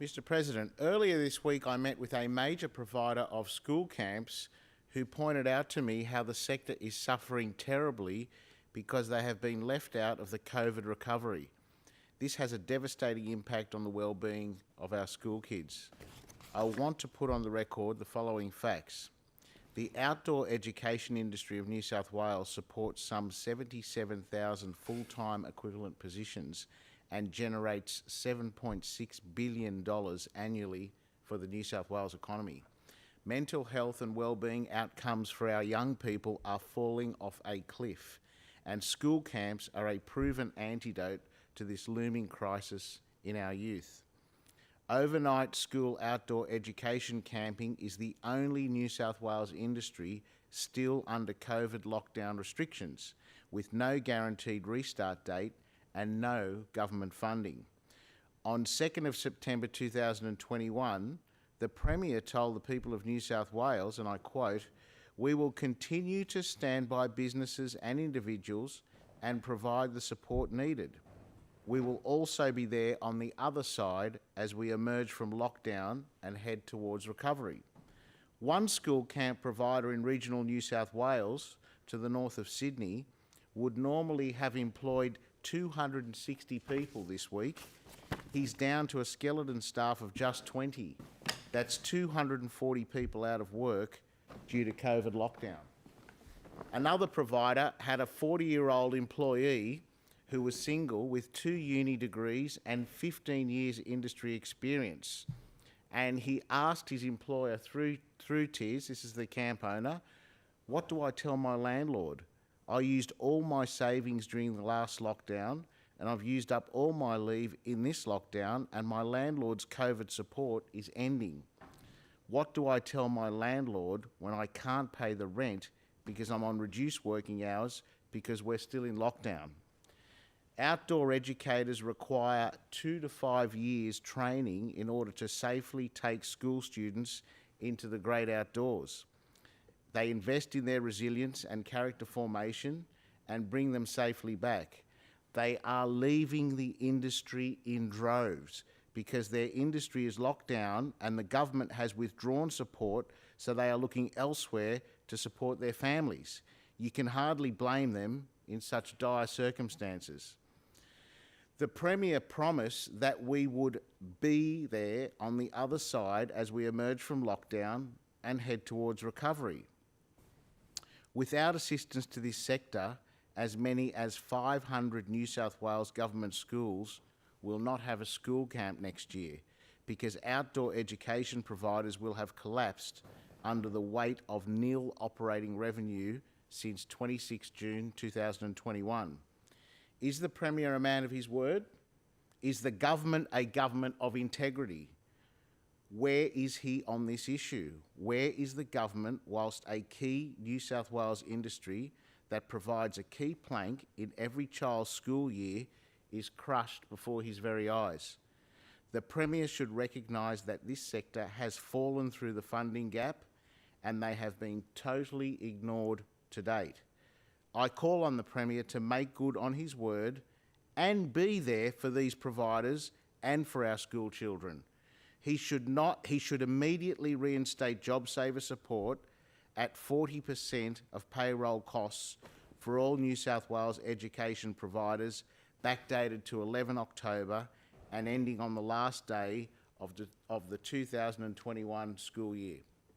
Mr. President, earlier this week I met with a major provider of school camps who pointed out to me how the sector is suffering terribly because they have been left out of the COVID recovery. This has a devastating impact on the well-being of our school kids. I want to put on the record the following facts. The outdoor education industry of New South Wales supports some 77,000 full-time equivalent positions and generates $7.6 billion annually for the New South Wales economy. Mental health and wellbeing outcomes for our young people are falling off a cliff, and school camps are a proven antidote to this looming crisis in our youth. Overnight school outdoor education camping is the only New South Wales industry still under COVID lockdown restrictions, with no guaranteed restart date and no government funding. On 2nd of September 2021, the Premier told the people of New South Wales, and I quote, "We will continue to stand by businesses and individuals and provide the support needed. We will also be there on the other side as we emerge from lockdown and head towards recovery." One school camp provider in regional New South Wales, to the north of Sydney, would normally have employed 260 people this week. He's down to a skeleton staff of just 20. That's 240 people out of work due to COVID lockdown. Another provider had a 40-year-old employee who was single with 2 uni degrees and 15 years industry experience. And he asked his employer through tears, this is the camp owner, "What do I tell my landlord? I used all my savings during the last lockdown and I've used up all my leave in this lockdown and my landlord's COVID support is ending. What do I tell my landlord when I can't pay the rent because I'm on reduced working hours because we're still in lockdown?" Outdoor educators require 2 to 5 years training in order to safely take school students into the great outdoors. They invest in their resilience and character formation and bring them safely back. They are leaving the industry in droves because their industry is locked down and the government has withdrawn support, so they are looking elsewhere to support their families. You can hardly blame them in such dire circumstances. The Premier promised that we would be there on the other side as we emerge from lockdown and head towards recovery. Without assistance to this sector, as many as 500 New South Wales government schools will not have a school camp next year because outdoor education providers will have collapsed under the weight of nil operating revenue since 26 June 2021. Is the Premier a man of his word? Is the government a government of integrity? Where is he on this issue? Where is the government whilst a key New South Wales industry that provides a key plank in every child's school year is crushed before his very eyes? The Premier should recognise that this sector has fallen through the funding gap and they have been totally ignored to date. I call on the Premier to make good on his word and be there for these providers and for our school children. He should immediately reinstate JobSaver support at 40% of payroll costs for all New South Wales education providers, backdated to 11 October and ending on the last day of the 2021 school year.